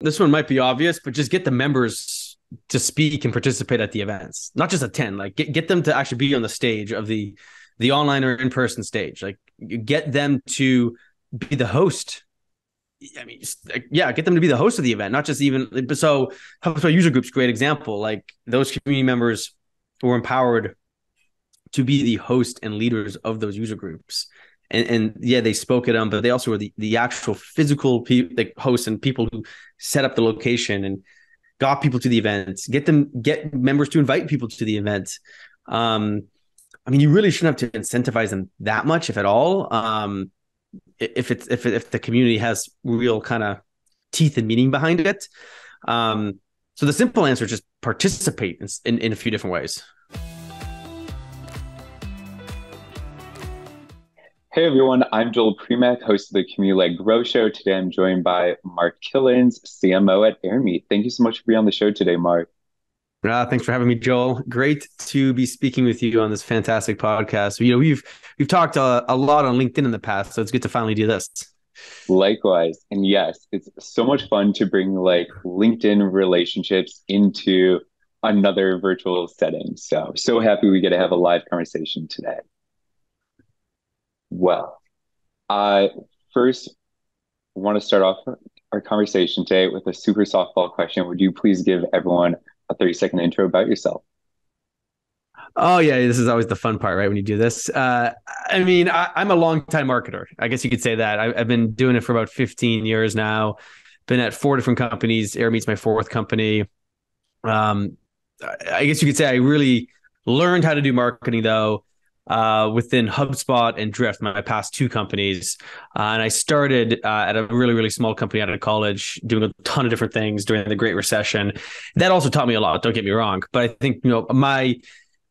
this one might be obvious, but just get the members to speak and participate at the events, not just attend. Like get them to actually be on the stage of the online or in-person stage. Like you get them to be the host. I mean, yeah, get them to be the host of the event, not just even. So HubSpot user groups, great example. Like those community members were empowered to be the host and leaders of those user groups. And yeah, they spoke at them, but they also were the actual physical like hosts and people who set up the location and got people to the event. Get members to invite people to the event. I mean, you really shouldn't have to incentivize them that much, if at all. If the community has real kind of teeth and meaning behind it. So the simple answer is just participate in a few different ways. Hey everyone, I'm Joel Premack, host of the Community-Led Growth Show. Today I'm joined by Mark Kilens, CMO at Airmeet. Thank you so much for being on the show today, Mark. Thanks for having me, Joel. Great to be speaking with you on this fantastic podcast. We've talked a lot on LinkedIn in the past, so it's good to finally do this. Likewise. And yes, it's so much fun to bring like LinkedIn relationships into another virtual setting. So happy we get to have a live conversation today. Well, I first want to start off our conversation today with a super softball question. Would you please give everyone a 30-second intro about yourself? Oh, yeah. This is always the fun part, right? When you do this. I mean, I'm a longtime marketer. I guess you could say that. I've been doing it for about 15 years now. Been at 4 different companies. Airmeet's my 4th company. I guess you could say I really learned how to do marketing, though, within HubSpot and Drift, my past 2 companies. And I started at a really, really small company out of college, doing a ton of different things during the Great Recession. That also taught me a lot, don't get me wrong. But I think,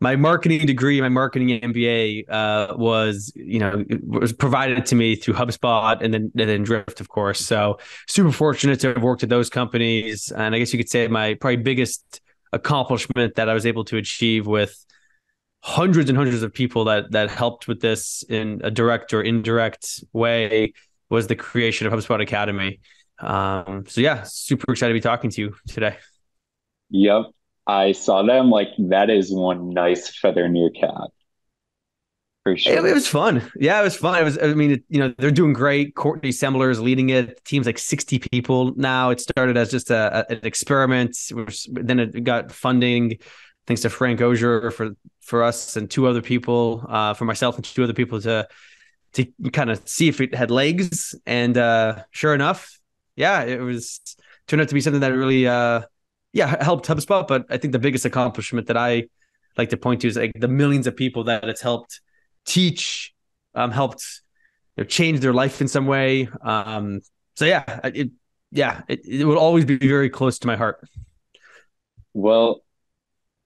my marketing degree, my marketing MBA was provided to me through HubSpot and then Drift, of course. So super fortunate to have worked at those companies. And I guess you could say my probably biggest accomplishment that I was able to achieve with hundreds and hundreds of people that helped with this in a direct or indirect way was the creation of HubSpot Academy. So yeah, super excited to be talking to you today. Yep. I saw them. Like, that is one nice feather in your cap. For sure. It was fun. Yeah, it was fun. They're doing great. Courtney Semmler is leading it. The team's like 60 people now. It started as just an experiment. Then it got funding, thanks to Frank Ogier for us and 2 other people, for myself and 2 other people to kind of see if it had legs. And sure enough, yeah, it was turned out to be something that really helped HubSpot. But I think the biggest accomplishment that I like to point to is like the millions of people that it's helped teach, helped change their life in some way. So it will always be very close to my heart. Well,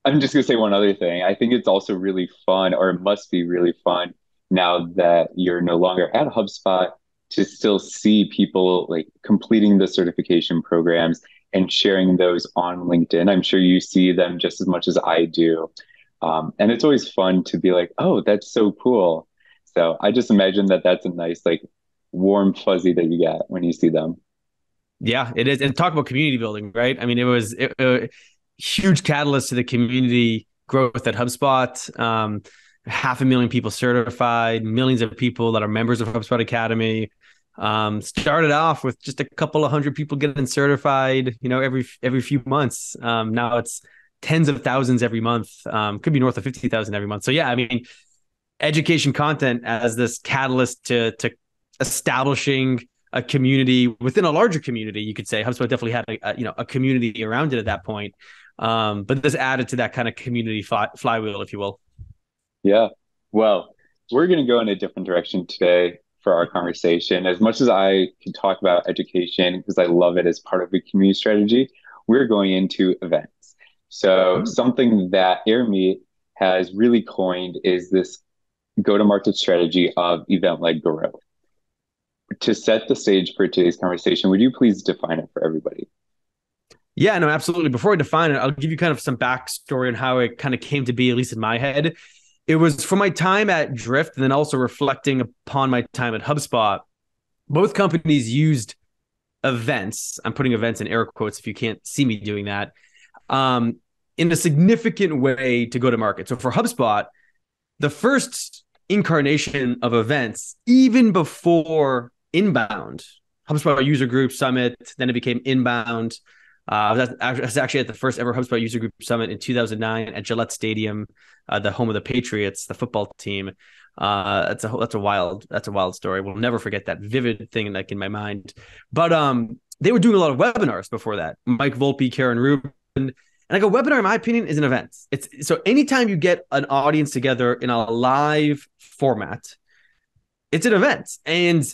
I'm just going to say one other thing. I think it's also really fun, or it must be really fun now that you're no longer at HubSpot, to still see people like completing the certification programs and sharing those on LinkedIn. I'm sure you see them just as much as I do. And it's always fun to be like, oh, that's so cool. So I just imagine that that's a nice, like, warm fuzzy that you get when you see them. Yeah, it is. And talk about community building, right? I mean, it was a huge catalyst to the community growth at HubSpot. 500,000 people certified, millions of people that are members of HubSpot Academy. Started off with just a couple of hundred people getting certified, every few months. Now it's tens of thousands every month. Could be north of 50,000 every month. So yeah, I mean, education content as this catalyst to establishing a community within a larger community, you could say. HubSpot definitely had a community around it at that point. But this added to that kind of community flywheel, if you will. Yeah. Well, we're going to go in a different direction today for our conversation. As much as I can talk about education, because I love it as part of the community strategy, we're going into events. So something that Airmeet has really coined is this go-to-market strategy of event-led growth. To set the stage for today's conversation, would you please define it for everybody? Yeah, no, absolutely. Before I define it, I'll give you kind of some backstory on how it kind of came to be, at least in my head. It was from my time at Drift and then also reflecting upon my time at HubSpot. Both companies used events, I'm putting events in air quotes if you can't see me doing that, um, in a significant way to go to market. So for HubSpot, the first incarnation of events, even before inbound, HubSpot User Group Summit, then it became inbound. I was actually at the first ever HubSpot User Group Summit in 2009 at Gillette Stadium, the home of the Patriots, the football team. That's a wild story. We'll never forget that vivid thing like in my mind. But they were doing a lot of webinars before that. Mike Volpe, Karen Rubin. And like a webinar, in my opinion, is an event. It's so anytime you get an audience together in a live format, it's an event. And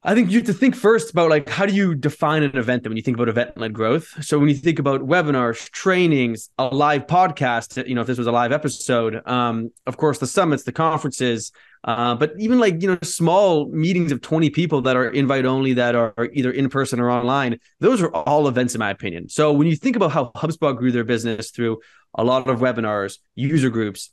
I think you have to think first about like how do you define an event when you think about event-led growth. So when you think about webinars, trainings, a live podcast, if this was a live episode, of course the summits, the conferences, but even like small meetings of 20 people that are invite only that are either in person or online, those are all events in my opinion. So when you think about how HubSpot grew their business through a lot of webinars, user groups,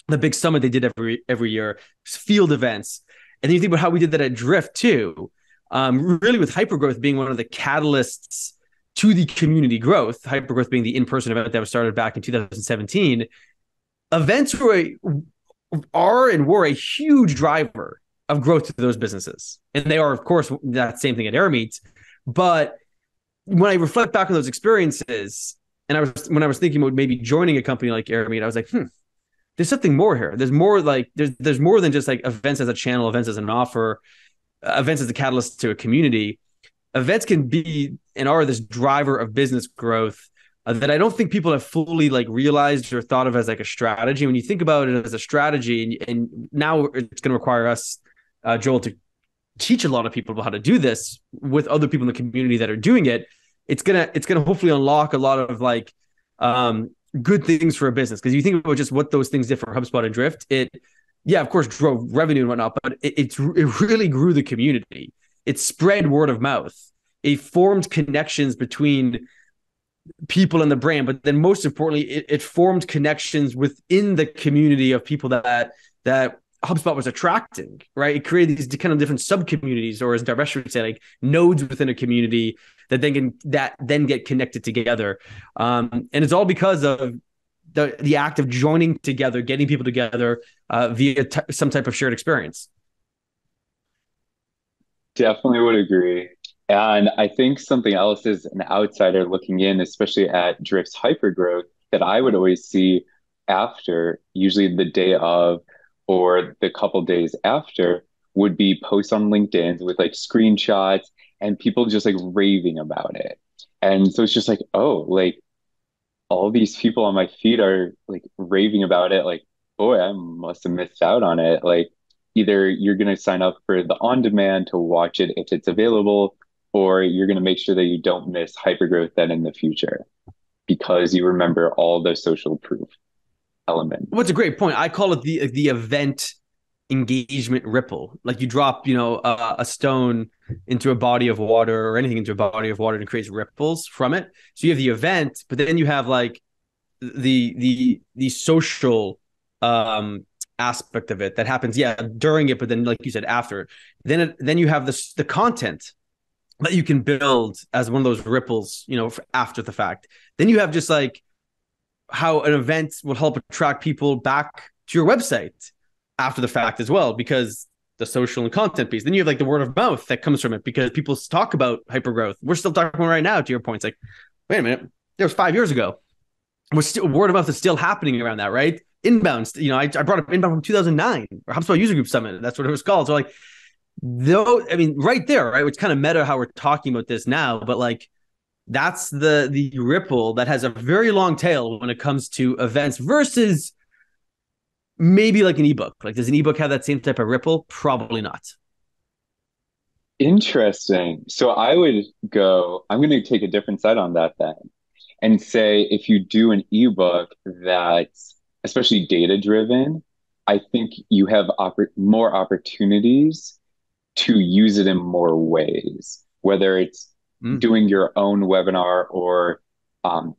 the big summit they did every year, field events. And then you think about how we did that at Drift too, really with hypergrowth being one of the catalysts to the community growth, hypergrowth being the in-person event that was started back in 2017. Events are and were a huge driver of growth to those businesses. And they are, of course, that same thing at Airmeet. But when I reflect back on those experiences, and when I was thinking about maybe joining a company like Airmeet, I was like, there's something more here. There's more like there's more than just like events as a channel, events as an offer, events as a catalyst to a community. Events can be and are this driver of business growth that I don't think people have fully like realized or thought of as like a strategy. When you think about it as a strategy, and now it's going to require us, Joel, to teach a lot of people about how to do this with other people in the community that are doing it. It's gonna hopefully unlock a lot of like good things for a business. Because you think about just what those things did for HubSpot and Drift, of course, drove revenue and whatnot, but it really grew the community. It spread word of mouth. It formed connections between people and the brand, but then most importantly, it formed connections within the community of people that HubSpot was attracting, right? It created these kind of different sub communities, or as Darvesh would say, like nodes within a community that then get connected together. And it's all because of the act of joining together, getting people together via some type of shared experience. Definitely would agree. And I think something else is an outsider looking in, especially at Drift's hypergrowth, that I would always see after, usually the day of or the couple days after, would be posts on LinkedIn with like screenshots and people just like raving about it. And so it's just like, oh, like all these people on my feed are like raving about it. Like, boy, I must have missed out on it. Like, either you're going to sign up for the on demand to watch it if it's available, or you're going to make sure that you don't miss hypergrowth then in the future because you remember all the social proof elements. What's a great point. I call it the event engagement ripple. Like you drop, a stone into a body of water or anything into a body of water and it creates ripples from it. So you have the event, but then you have like the social aspect of it that happens, during it, but then like you said, after. Then you have the content that you can build as one of those ripples, after the fact. Then you have just like how an event will help attract people back to your website after the fact as well, because the social and content piece. Then you have like the word of mouth that comes from it because people talk about hypergrowth. We're still talking about right now, to your point. It's like, wait a minute, there was 5 years ago. Word of mouth is still happening around that, right? Inbound, I brought up inbound from 2009 or HubSpot User Group Summit. That's what it was called. So like, right there, right? It's kind of meta how we're talking about this now, but like, that's the ripple that has a very long tail when it comes to events versus maybe like an ebook. Like, does an ebook have that same type of ripple? Probably not. Interesting. So I'm going to take a different side on that then and say if you do an ebook that's especially data driven, I think you have more opportunities to use it in more ways, whether it's doing your own webinar or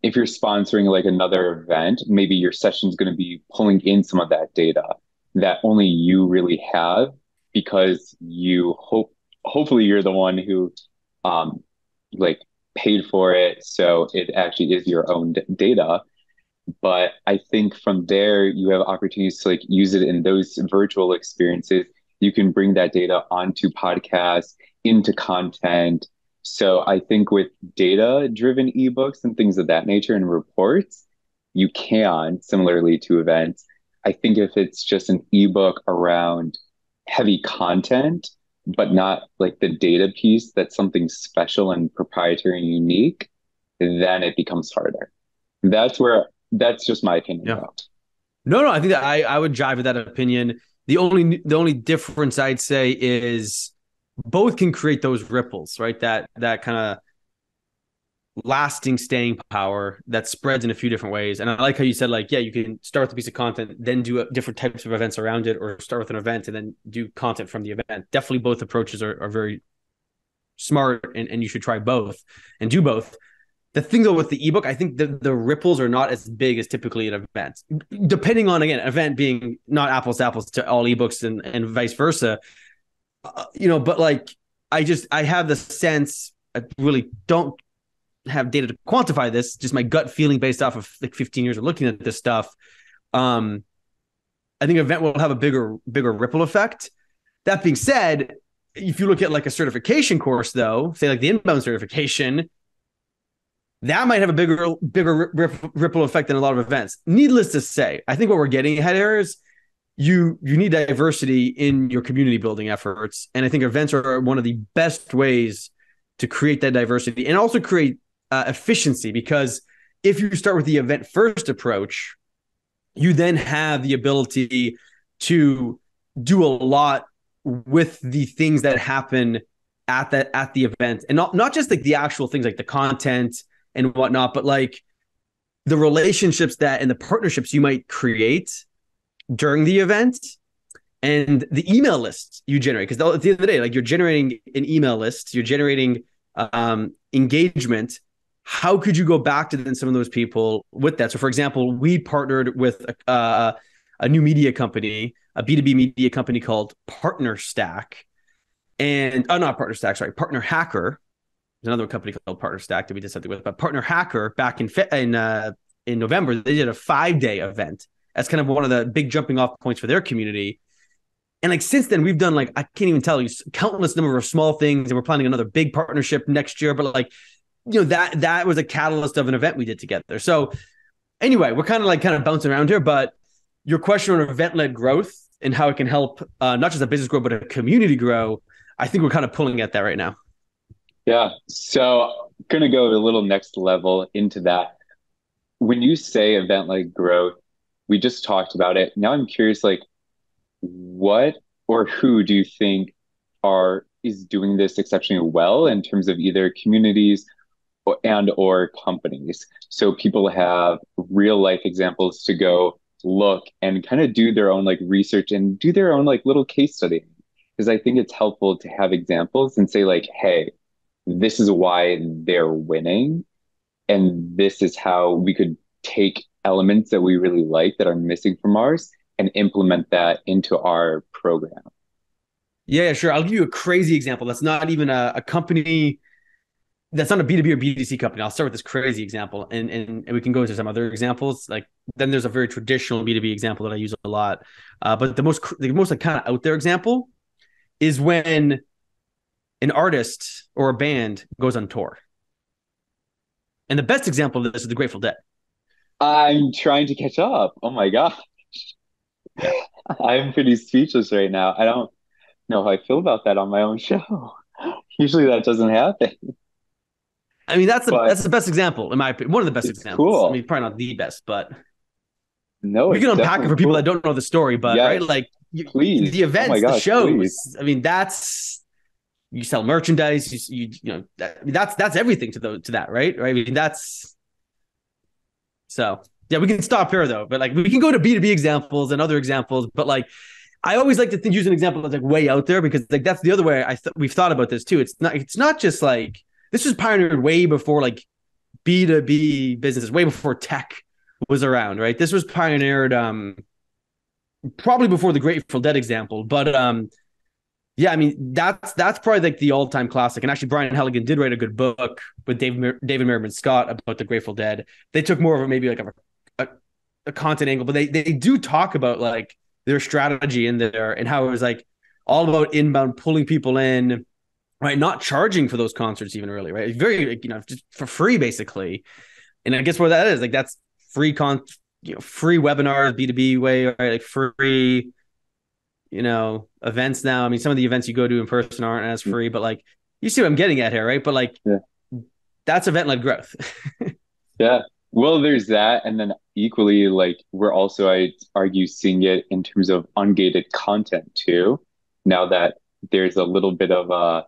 if you're sponsoring like another event, maybe your session is going to be pulling in some of that data that only you really have because hopefully you're the one who um, like paid for it, so it actually is your own data. But I think from there, you have opportunities to like use it in those virtual experiences. You can bring that data onto podcasts, into content. So I think with data driven ebooks and things of that nature and reports, you can, similarly to events. I think if it's just an ebook around heavy content, but not like the data piece that's something special and proprietary and unique, then it becomes harder. That's just my opinion Yeah. though. No, no, I think that I would jive with that opinion. The only difference I'd say is both can create those ripples, right? That kind of lasting staying power that spreads in a few different ways. And I like how you said, like, yeah, you can start with a piece of content, then do different types of events around it, or start with an event and then do content from the event. Definitely both approaches are very smart, and you should try both and do both. The thing though with the ebook, I think the ripples are not as big as typically an event. Depending on, again, event being not apples to apples to all ebooks and vice versa. But like I have the sense, I really don't have data to quantify this, just my gut feeling based off of like 15 years of looking at this stuff. Um, I think event will have a bigger ripple effect. That being said, if you look at like a certification course, though, say like the inbound certification, that might have a bigger ripple effect than a lot of events. Needless to say, I think what we're getting ahead here is you need diversity in your community building efforts, and I think events are one of the best ways to create that diversity and also create efficiency, because if you start with the event first approach, you then have the ability to do a lot with the things that happen at the event, and not just like the actual things like the content and whatnot, but like the relationships that and the partnerships you might create during the event, and the email lists you generate. Because at the end of the day, like, you're generating an email list, you're generating engagement. How could you go back to then some of those people with that? So, for example, we partnered with a new media company, a B2B media company called Partner Stack, and not Partner Stack, sorry, Partner Hacker. There's another company called Partner Stack that we did something with, but Partner Hacker back in November, they did a 5-day event. That's kind of one of the big jumping off points for their community. And like since then, we've done, like, I can't even tell you, countless number of small things, and we're planning another big partnership next year. But like, that was a catalyst of an event we did together. So anyway, we're kind of bouncing around here, but your question on event-led growth and how it can help not just a business grow, but a community grow, I think we're kind of pulling at that right now. Yeah. So gonna go a little next level into that. When you say event like growth, we just talked about it. Now I'm curious, like, what or who do you think are is doing this exceptionally well in terms of either communities or companies? So people have real life examples to go look and kind of do their own like research and do their own like little case study. Because I think it's helpful to have examples and say like, hey, this is why they're winning, and this is how we could take elements that we really like that are missing from ours and implement that into our program. Yeah, sure. I'll give you a crazy example. That's not even a company. That's not a B2B or B2C company. I'll start with this crazy example, and we can go into some other examples. Like, then there's a very traditional B2B example that I use a lot. But the most like kind of out there example is when an artist or a band goes on tour. And the best example of this is the Grateful Dead. I'm trying to catch up. Oh my God. Yeah. I'm pretty speechless right now. I don't know how I feel about that on my own show. Usually that doesn't happen, I mean, that's the but that's the best example, in my opinion. One of the best it's examples. I cool. mean, probably not the best, but No, we can it's unpack it definitely for people that cool. don't know the story. But right, Yes, like, the please. Oh my events, the gosh, please. shows. I mean, that's you sell merchandise. That's everything to that, right? Right. I mean, that's so. Yeah, we can stop here though, but like we can go to B2B examples and other examples. But like, I always like to use an example that's like way out there, because like that's the other way we've thought about this too. It's not just like this was pioneered way before like B2B businesses, way before tech was around, right? This was pioneered probably before the Grateful Dead example, but Yeah, I mean that's probably like the all-time classic. And actually, Brian Halligan did write a good book with David Merriman Scott about the Grateful Dead. They took more of a maybe like a, a content angle, but they do talk about like their strategy in there and how it was like all about inbound pulling people in, right? Not charging for those concerts even really, right? Very like, just for free basically. And I guess what that is like that's free free webinars, B2B way, right? Like free events now. I mean, some of the events you go to in person aren't as free, but like you see what I'm getting at here, right? But like Yeah. that's event-led growth. Yeah. Well, there's that. And then equally, like we're also, I argue, seeing it in terms of ungated content too. Now that there's a little bit of a,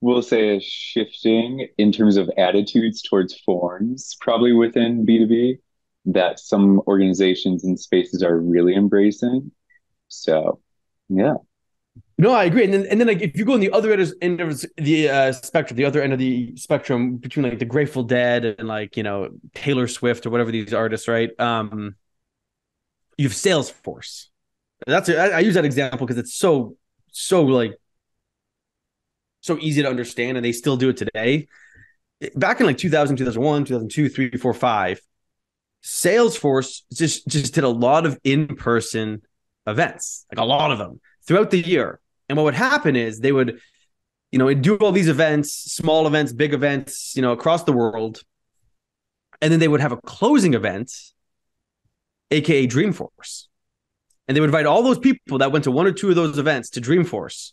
we'll say a shifting in terms of attitudes towards forms, probably within B2B, that some organizations and spaces are really embracing. So, yeah. No, I agree. And then like if you go on the other end of the spectrum, the other end of the spectrum between like the Grateful Dead and like Taylor Swift or whatever these artists, right? You have Salesforce. I use that example because it's so like so easy to understand, and they still do it today. Back in like 2000, 2001, 2002, 3, 4, 5, Salesforce just did a lot of in-person events, like a lot of them throughout the year. And what would happen is they would, do all these events, small events, big events, across the world. And then they would have a closing event, aka Dreamforce. And they would invite all those people that went to one or two of those events to Dreamforce.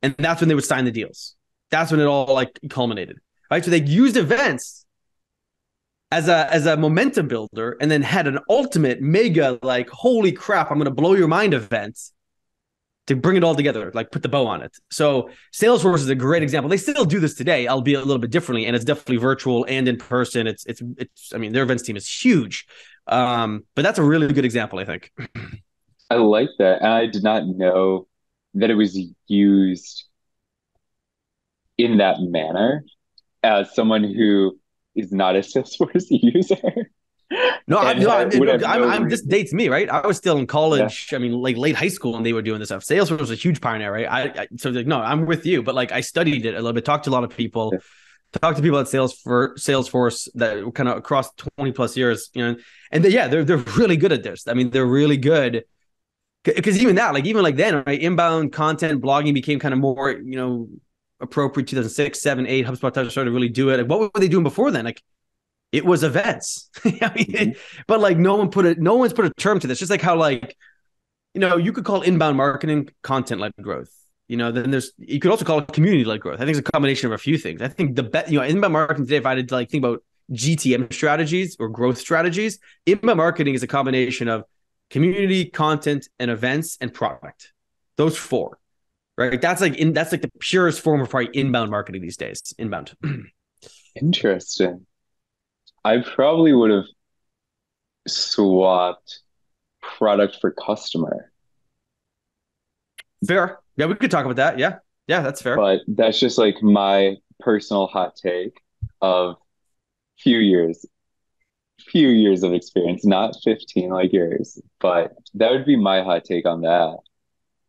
And that's when they would sign the deals. That's when it all like culminated. Right. So they used events as a momentum builder and then had an ultimate mega like, holy crap, I'm going to blow your mind event to bring it all together, like put the bow on it. So Salesforce is a great example. They still do this today, albeit a little bit differently, and it's definitely virtual and in person. It's. I mean, their events team is huge, but that's a really good example, I think. I like that. And I did not know that it was used in that manner as someone who is not a Salesforce user No, and would have no this reason. dates me, right? I was still in Yeah. college. I mean, like late high school, and they were doing this stuff. Salesforce was a huge pioneer, right? So like, no, I'm with you, but like I studied it a little bit, talked to a lot of people, Yeah. talked to people at Salesforce that kind of across 20 plus years, and they're really good at this. I mean, they're really good because even like then, right? Inbound content blogging became kind of more, appropriate 2006, 7, 8. HubSpot started to really do it. Like, what were they doing before then? Like, it was events. I Mhm. mean, but like no one's put a term to this. Just like how like, you could call inbound marketing content led growth. Then you could also call it community led growth. I think it's a combination of a few things. I think inbound marketing today, if I had to like think about GTM strategies or growth strategies, inbound marketing is a combination of community, content, and events and product. Those four, right? That's like the purest form of probably inbound marketing these days. Inbound. Interesting. I probably would have swapped product for customer, Fair. Yeah, we could talk about that. Yeah. Yeah, that's fair. but that's just like my personal hot take of few years, few years of experience, not 15 like yours, but that would be my hot take on that.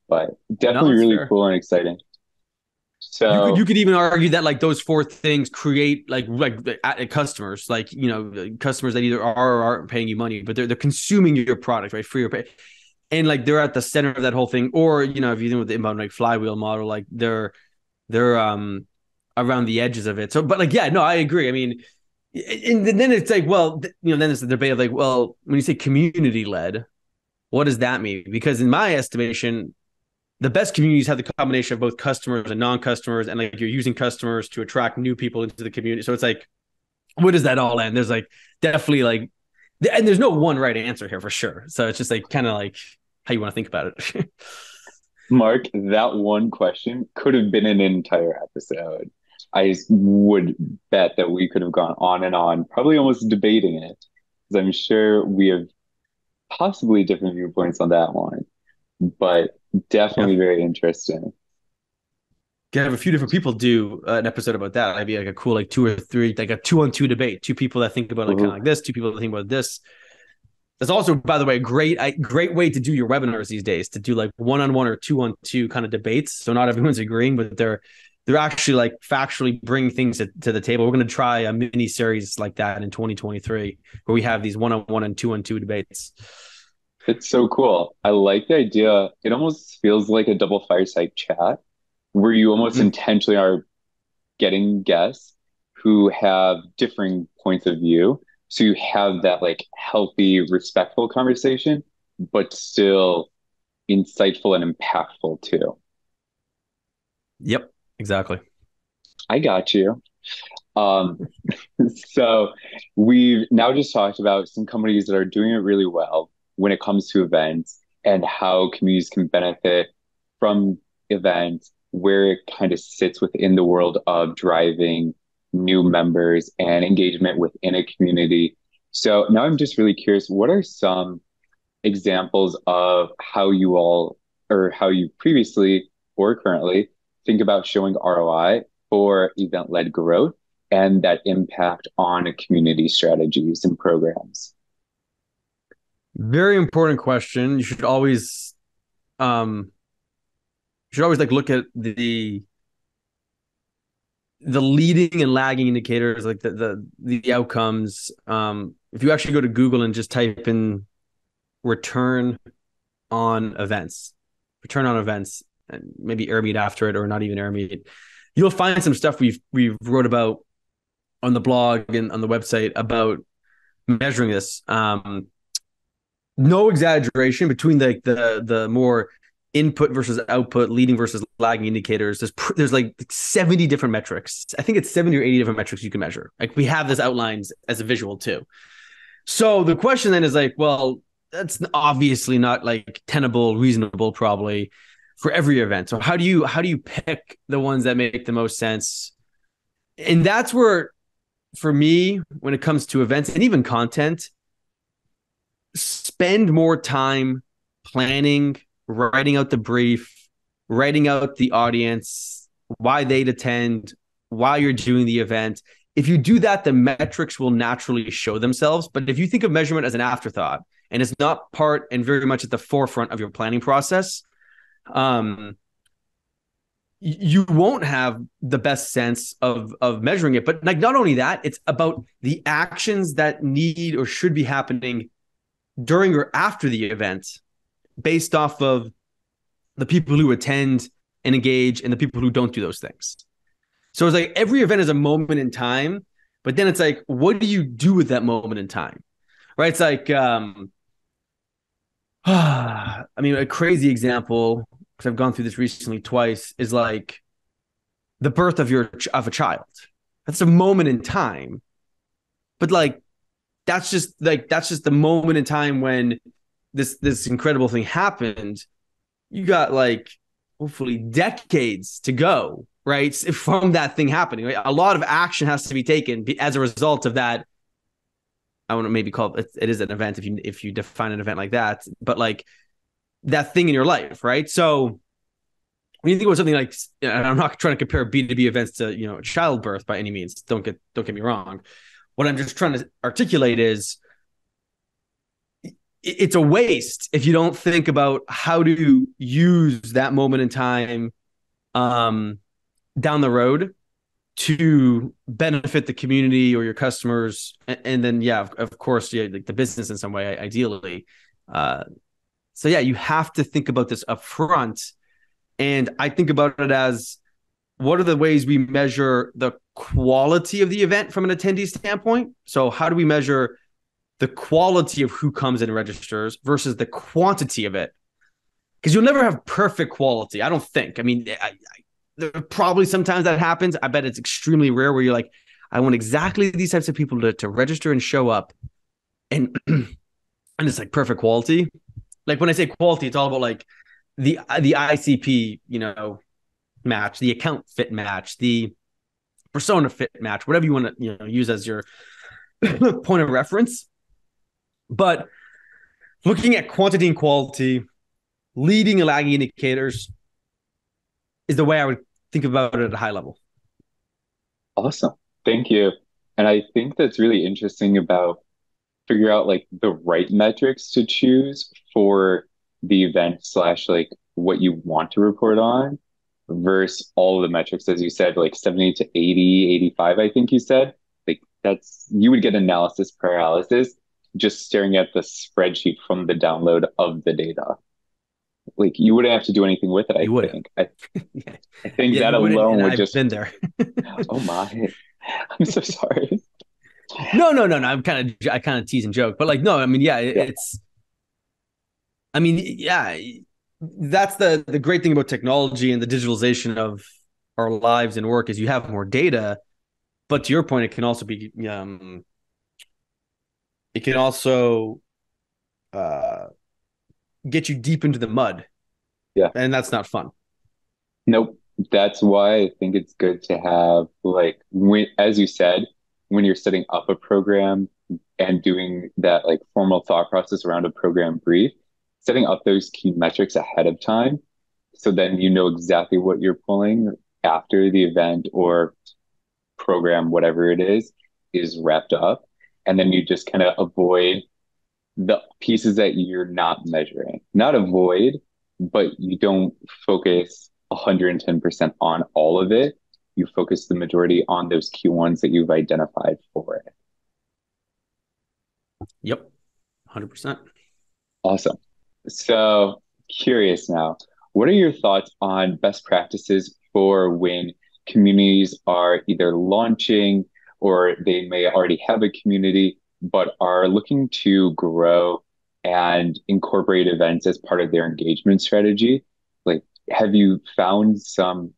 But No, definitely that's really fair. cool and exciting. You So, could even argue that like those four things create customers, like customers that either are or aren't paying you money, but they're consuming your product, right? Free or pay. And like they're at the center of that whole thing. Or, if you think with the inbound like flywheel model, like they're around the edges of it. So but like, yeah, no, I agree. I mean, and then it's like, well, then it's the debate of like, well, when you say community led, what does that mean? Because in my estimation, the best communities have the combination of both customers and non-customers, and like you're using customers to attract new people into the community. So it's like, where does that all end? There's like definitely like, and there's no one right answer here for sure. So it's just like kind of like how you want to think about it. Mark, that one question could have been an entire episode. I would bet that we could have gone on and on, probably almost debating it, because I'm sure we have possibly different viewpoints on that one, but Yeah, definitely very interesting. can have a few different people do an episode about that. I'd be like a cool like two or three, like a 2-on-2 debate. Two people that think about like kind of Ooh, like this, two people that think about this. That's also, by the way, great way to do your webinars these days, to do like one-on-one or two-on-two kind of debates. So not everyone's agreeing, but they're actually like factually bringing things to the table. We're going to try a mini series like that in 2023, where we have these one-on-one and two-on-two debates. It's so cool. I like the idea. It almost feels like a double fireside chat where you almost Mm. intentionally are getting guests who have differing points of view. So you have that like healthy, respectful conversation, but still insightful and impactful too. Yep, exactly. I got you. Um, so we've now just talked about some companies that are doing it really well when it comes to events and how communities can benefit from events, where it kind of sits within the world of driving new members and engagement within a community. So now I'm just really curious, what are some examples of how you all, or how you previously or currently think about showing ROI for event-led growth and that impact on community strategies and programs? Very important question. Um, you should always like look at the leading and lagging indicators, like the outcomes. If you actually go to Google and just type in return on events, return on events, and maybe Airmeet after it, or not even Airmeet, you'll find some stuff we've wrote about on the blog and on the website about measuring this. No exaggeration, between the more input versus output, leading versus lagging indicators. There's like 70 different metrics. I think it's 70 or 80 different metrics you can measure. Like, we have this outlined as a visual too. So the question then is like, well, that's obviously not like tenable, reasonable, probably for every event. So how do you pick the ones that make the most sense? And that's where, for me, when it comes to events and even content, spend more time planning, writing out the brief, writing out the audience, why they'd attend, why you're doing the event. If you do that, the metrics will naturally show themselves. But if you think of measurement as an afterthought and it's not part and very much at the forefront of your planning process, um, you won't have the best sense of measuring it. But like, not only that, it's about the actions that need or should be happening during or after the event, based off of the people who attend and engage and the people who don't do those things. So it's like every event is a moment in time, but then it's like, what do you do with that moment in time? Right? It's like, I mean, a crazy example, because I've gone through this recently twice, is like the birth of a child. That's a moment in time, but like that's just the moment in time when this incredible thing happened. You got like hopefully decades to go, right, from that thing happening. Right? A lot of action has to be taken as a result of that. I want to maybe call it is an event if you define an event like that, but like that thing in your life, right? So when you think about something like, and I'm not trying to compare B2B events to childbirth by any means. Don't get me wrong. What I'm just trying to articulate is it's a waste if you don't think about how to use that moment in time um, down the road to benefit the community or your customers, and then of course, like the business in some way, ideally. Uh, so you have to think about this up front, and I think about it as, what are the ways we measure the quality of the event from an attendee standpoint? So how do we measure the quality of who comes and registers versus the quantity of it? Because you'll never have perfect quality, I don't think. I mean, there are probably sometimes that happens. I bet it's extremely rare where you're like, I want exactly these types of people to register and show up, and and it's like perfect quality. Like, when I say quality, it's all about like the ICP, match, the account fit match, the persona fit match, whatever you want to use as your point of reference. But looking at quantity and quality, leading and lagging indicators, is the way I would think about it at a high level. Awesome. Thank you. And I think that's really interesting about figure out like the right metrics to choose for the event slash like what you want to report on versus all the metrics, as you said, like 70 to 80, 85, I think you said. Like that's, you would get analysis paralysis just staring at the spreadsheet from the download of the data. Like you wouldn't have to do anything with it, I You would. think. Yeah. I think Yeah, that you wouldn't. alone And would I've just, been there. oh my, I'm so sorry. No, no, no, no. I kind of tease and joke, but like, no, I mean, yeah, Yeah. I mean, yeah, that's the great thing about technology and the digitalization of our lives and work is you have more data. But to your point, it can also uh, get you deep into the mud, Yeah. and that's not fun. Nope. That's why I think it's good to have like when, as you said, when you're setting up a program and doing that like formal thought process around a program brief, setting up those key metrics ahead of time. So then you know exactly what you're pulling after the event or program, whatever it is wrapped up. And then you just kind of avoid the pieces that you're not measuring. Not avoid, but you don't focus 110% on all of it. You focus the majority on those key ones that you've identified for it. Yep, 100%. Awesome. So, curious now, what are your thoughts on best practices for when communities are either launching or they may already have a community, but are looking to grow and incorporate events as part of their engagement strategy? Like, have you found some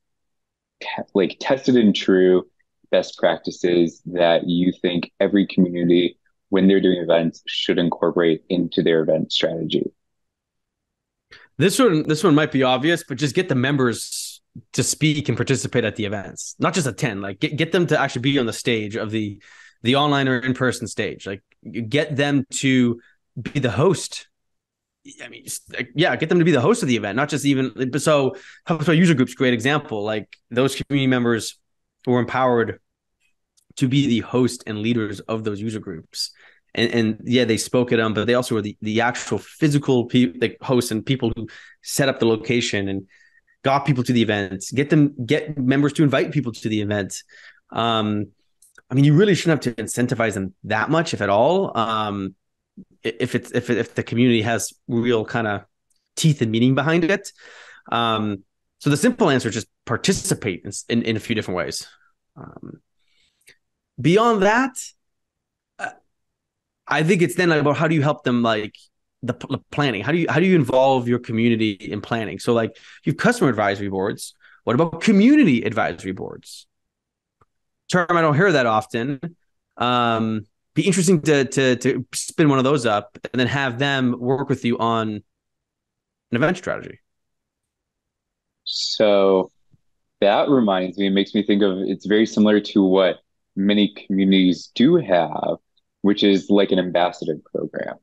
like tested and true best practices that you think every community, when they're doing events, should incorporate into their event strategy? This one might be obvious, but just get the members to speak and participate at the events, not just attend. Like get them to actually be on the stage of the online or in person stage. Like get them to be the host. I mean, yeah, get them to be the host of the event, not just even. So user groups, great example. Like those community members were empowered to be the host and leaders of those user groups. And yeah, they spoke at them, but they also were the actual physical like hosts and people who set up the location and got people to the events. Get members to invite people to the event. I mean, you really shouldn't have to incentivize them that much, if at all. If the community has real kind of teeth and meaning behind it. So the simple answer is just participate in a few different ways. Um, Beyond that, I think it's then about how do you help them like the planning? How do you involve your community in planning? So like you have customer advisory boards. What about community advisory boards? Term I don't hear that often. Be interesting to spin one of those up and then have them work with you on an event strategy. So that reminds me, it makes me think of it's very similar to what many communities do have, which is like an ambassador program.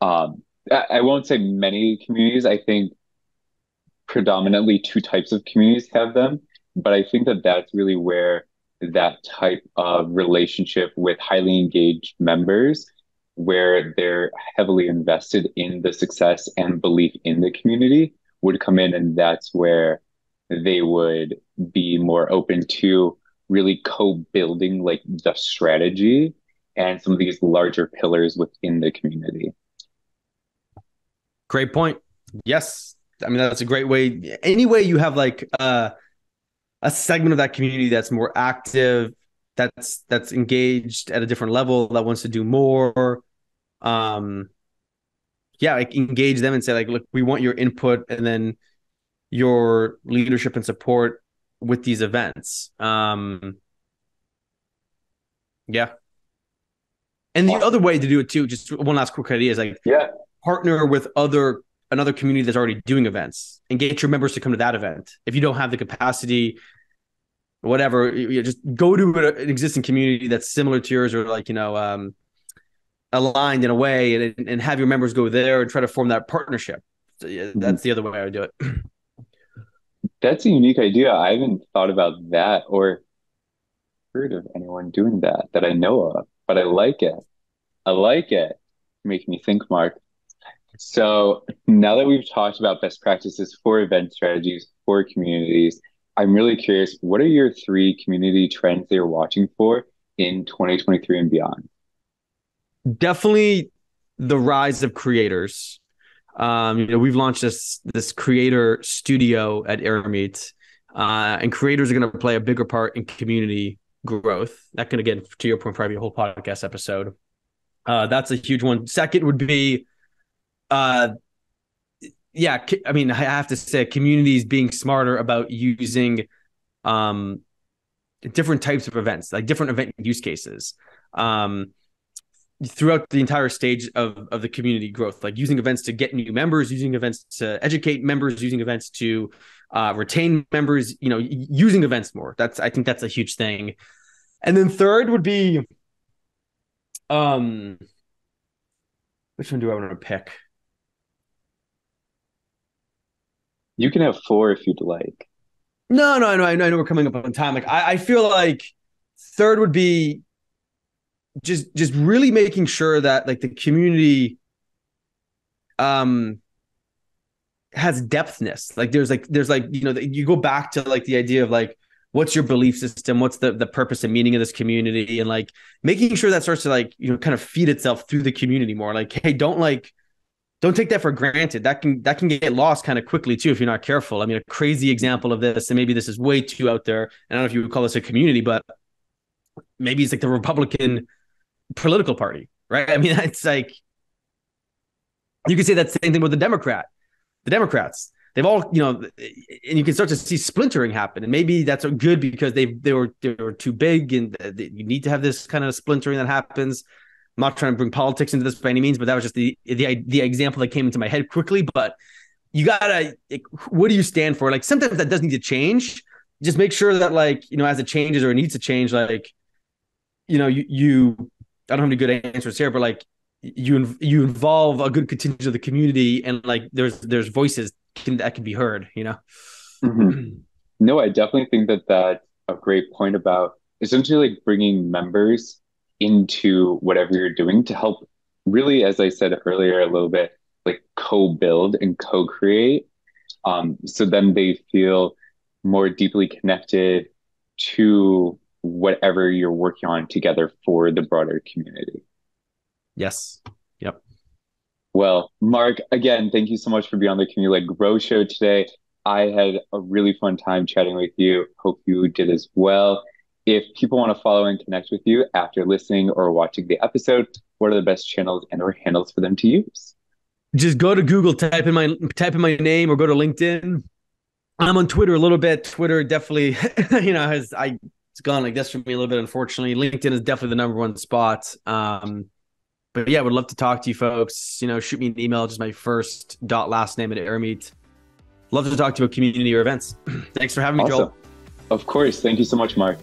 I won't say many communities. I think predominantly two types of communities have them, but I think that that's really where that type of relationship with highly engaged members, where they're heavily invested in the success and belief in the community, would come in, and that's where they would be more open to really co-building like the strategy and some of these larger pillars within the community. Great point. Yes. I mean, that's a great way. Any way you have like a segment of that community that's more active, that's engaged at a different level, that wants to do more. Um, yeah, like engage them and say like, look, we want your input and then your leadership and support with these events. Yeah. And the other Awesome. way to do it too, just one last quick idea is like Yeah. partner with another community that's already doing events and get your members to come to that event. If you don't have the capacity, whatever, you just go to an existing community that's similar to yours or like, aligned in a way and have your members go there and try to form that partnership. So, yeah, Mhm. that's the other way I would do it. That's a unique idea. I haven't thought about that or heard of anyone doing that that I know of, but I like it. I like it. Make me think, Mark. So now that we've talked about best practices for event strategies for communities, I'm really curious, what are your three community trends that you're watching for in 2023 and beyond? Definitely the rise of creators. We've launched this creator studio at Airmeet, and creators are going to play a bigger part in community growth. That can, again, to your point, probably be a whole podcast episode. That's a huge one. Second would be, uh, yeah, I mean, I have to say, communities being smarter about using um, different types of events, like different event use cases. Um, Throughout the entire stage of the community growth, like using events to get new members, using events to educate members, using events to retain members, using events more. I think that's a huge thing. And then third would be, um, which one do I want to pick? You can have four if you'd like. No, I know we're coming up on time. Like I feel like third would be just really making sure that like the community um has depthness. Like there's you go back to like the idea of like what's your belief system, what's the purpose and meaning of this community, and like making sure that starts to like kind of feed itself through the community more. Like, hey, don't take that for granted. That can get lost kind of quickly too if you're not careful. I mean, a crazy example of this, and maybe this is way too out there. I don't know if you would call this a community, but maybe it's like the Republican political party, right? I mean, it's like you could say that same thing with the Democrats. They've all, and you can start to see splintering happen. And maybe that's good because they were too big, and you need to have this kind of splintering that happens. I'm not trying to bring politics into this by any means, but that was just the example that came into my head quickly. But you gotta, like, what do you stand for? Like sometimes that does need to change. Just make sure that like as it changes or it needs to change, like you I don't have any good answers here, but like you involve a good contingent of the community, and like there's voices that can be heard. Mhm. No, I definitely think that that's a great point about essentially like bringing members into whatever you're doing to help really, as I said earlier, a little bit like co-build and co-create. So then they feel more deeply connected to whatever you're working on together for the broader community. Yes. Yep. Well, Mark, again, thank you so much for being on the Community Led Grow Show today. I had a really fun time chatting with you. Hope you did as well. If people want to follow and connect with you after listening or watching the episode, what are the best channels and or handles for them to use? Just go to Google, type in my name, or go to LinkedIn. I'm on Twitter a little bit. Twitter definitely, it's gone like this for me a little bit, unfortunately. LinkedIn is definitely the number one spot. But yeah, would love to talk to you folks. Shoot me an email, just my first dot last name at Airmeet. Love to talk to you about community or events. Thanks for having me, Awesome. Joel. Of course. Thank you so much, Mark.